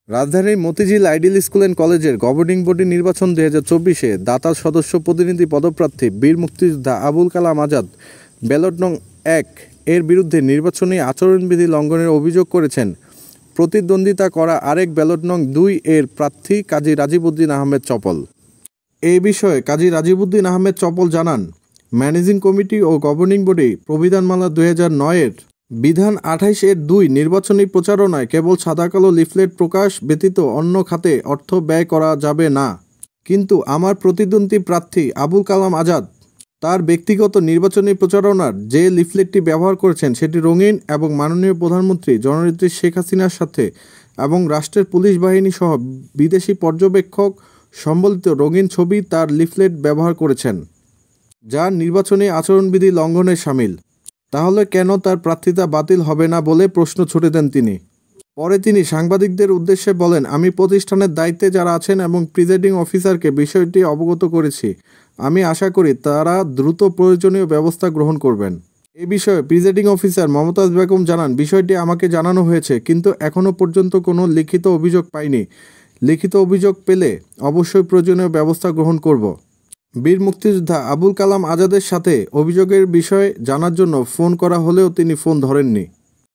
রাজধানীর Motijheel ideal school and কলেজের governing body নির্বাচন 2024-এ দাতার সদস্য প্রতিনিধি পদপ্রার্থী বীর মুক্তিযোদ্ধা আবুল কালাম আজাদ ব্যালট নং 1 এর বিরুদ্ধে নির্বাচনী আচরণবিধি লঙ্ঘনের অভিযোগ করেছেন। প্রতিদ্বন্দ্বিতা করা আরেক ব্যালট নং 2 এর প্রার্থী কাজী রাজীবউদ্দিন আহমেদ চপল। এই বিষয়ে কাজী রাজীবউদ্দিন আহমেদ চপল জানান, ম্যানেজিং কমিটি ও গভর্নিং বডি প্রবিধানমালা 2009-এর বিধান 28-এর 2 নির্বাচনী প্রচারণায় কেবল সাদা-কালো লিফলেট প্রকাশ ব্যতীত অন্য খাতে অর্থ ব্যয় করা যাবে না। কিন্তু আমার প্রতিদ্বন্দ্বী প্রার্থী আবুল কালাম আজাদ তার ব্যক্তিগত নির্বাচনী প্রচারণার যে লিফলেটটি ব্যবহার করেছেন সেটি রঙিন এবং মাননীয় প্রধানমন্ত্রী জননেত্রী শেখ হাসিনার সাথে এবং রাষ্ট্রের পুলিশ বাহিনী সহ বিদেশি পর্যবেক্ষক সম্বলিত রঙিন ছবি তার লিফলেট ব্যবহার করেছেন, যা নির্বাচনী আচরণবিধি লঙ্ঘনের শামিল। তাহলে কেন তার প্রার্থিতা বাতিল হবে না বলে প্রশ্ন ছুড়ে দেন তিনি। পরে তিনি সাংবাদিকদের উদ্দেশ্যে বলেন, আমি প্রতিষ্ঠানের দায়িত্বে যারা আছেন এবং প্রিজাইডিং অফিসারকে বিষয়টি অবগত করেছি। আমি আশা করি তারা দ্রুত প্রয়োজনীয় ব্যবস্থা গ্রহণ করবেন। এ বিষয়ে প্রিজাইডিং অফিসার মমতাজ বেগম জানান, বিষয়টি আমাকে জানানো হয়েছে, কিন্তু এখনও পর্যন্ত কোনো লিখিত অভিযোগ পাইনি। লিখিত অভিযোগ পেলে অবশ্যই প্রয়োজনীয় ব্যবস্থা গ্রহণ করব। বীর মুক্তিযোদ্ধা আবুল কালাম আজাদের সাথে অভিযোগের বিষয়ে জানার জন্য ফোন করা হলেও তিনি ফোন ধরেননি।